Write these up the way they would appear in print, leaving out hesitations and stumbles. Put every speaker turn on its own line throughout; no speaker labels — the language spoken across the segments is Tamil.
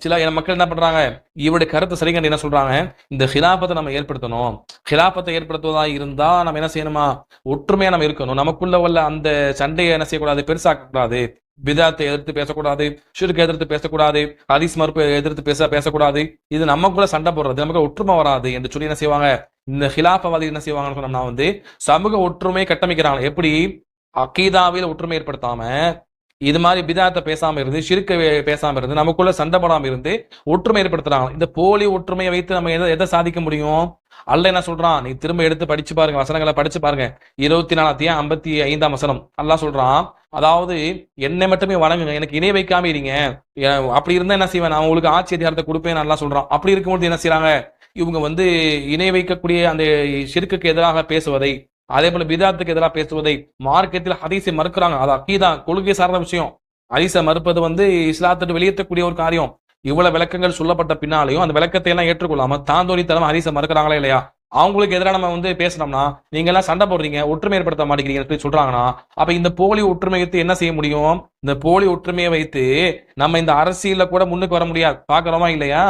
சில மக்கள் என்ன பண்றாங்க, இவருடைய கருத்து சரிங்க என்ன சொல்றாங்க, இந்த ஹிலாபத்தை நம்ம ஏற்படுத்தணும். ஹிலாபத்தை ஏற்படுத்துவதா இருந்தா நம்ம என்ன செய்யணுமா, ஒற்றுமையா நம்ம இருக்கணும். நமக்குள்ள உள்ள அந்த சண்டையை என்ன செய்யக்கூடாது, பெருசாக்க கூடாது. பிதாத்தை எதிர்த்து பேசக்கூடாது, ஷிர்க் எதிர்த்து பேசக்கூடாது, ஹதீஸ் மறுப்பு எதிர்த்து பேசக்கூடாது. இது நமக்குள்ள சண்டை போடுறது, நமக்கு ஒற்றுமை வராது என்று சொல்லி என்ன செய்வாங்க, இந்த ஹிலாஃபவாதி என்ன செய்வாங்கன்னு சொன்னோம்னா சமூக ஒற்றுமையை கட்டமைக்கிறாங்க. எப்படி அகீதாவில் ஒற்றுமை ஏற்படுத்தாம, இது மாதிரி பிதாத்தை பேசாம இருந்து, ஷிர்க் பேசாம இருந்து, நமக்குள்ள சண்டை போடாம இருந்து ஒற்றுமை ஏற்படுத்துறாங்க. இந்த போலி ஒற்றுமையை வைத்து நம்ம எதை சாதிக்க முடியும்? அல்லாஹ் என்ன சொல்றான், நீ திரும்ப எடுத்து படிச்சு பாருங்க, வசனங்களை படிச்சு பாருங்க. 24 வசனம் அல்லாஹ் சொல்றான், அதாவது என்னை மட்டுமே வணங்குங்க, எனக்கு இணை வைக்காம இருங்க, அப்படி இருந்தா என்ன செய்வேன், நான் உங்களுக்கு ஆட்சி அதிகாரத்தை கொடுப்பேன் அல்லாஹ் சொல்றான். அப்படி இருக்கும்போது என்ன செய்யறாங்க, இவங்க இணை வைக்கக்கூடிய அந்த ஷிர்க்குக்கு எதிராக பேசுவதை, அதே போல பிதாத்துக்கு எதிராக பேசுவதை, மார்க்கத்தில் ஹதீஸை மறுக்கிறாங்க. அது அக்கீதா, கொள்கை சார்ந்த விஷயம். ஹதீஸை மறுப்பது இஸ்லாத்தை வெளியேற்றக்கூடிய ஒரு காரியம். இவ்வளவு விளக்கங்கள் சொல்லப்பட்ட பின்னாலையும் அந்த விளக்கத்தை எல்லாம் ஏற்றுக்கொள்ளாம தாந்தோணித்தனம் ஹதீஸை மறுக்கிறாங்களா இல்லையா? அவங்களுக்கு எதிராக நம்ம பேசணும்னா, நீங்க எல்லாம் சண்டை போடுறீங்க, ஒற்றுமை ஏற்படுத்த மாட்டேங்கிறீங்க சொல்றாங்கன்னா, அப்ப இந்த போலி ஒற்றுமை வைத்து என்ன செய்ய முடியும்? இந்த போலி ஒற்றுமையை வைத்து நம்ம இந்த அரசியல கூட முன்னுக்கு வர முடியாது. பாக்குறோமா இல்லையா?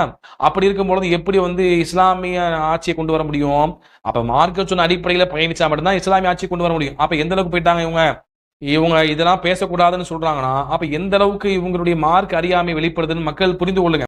அப்படி இருக்கும்பொழுது எப்படி இஸ்லாமிய ஆட்சியை கொண்டு வர முடியும்? அப்ப மார்க்க சொன்ன அடிப்படையில பயணிச்சா மட்டும்தான் இஸ்லாமிய ஆட்சியை கொண்டு வர முடியும். அப்ப எந்த அளவுக்கு போயிட்டாங்க இவங்க இதெல்லாம் பேசக்கூடாதுன்னு சொல்றாங்கன்னா, அப்ப எந்த அளவுக்கு இவங்களுடைய மார்க் அறியாமை வெளிப்படுதுன்னு மக்கள் புரிந்து கொள்ளுங்க.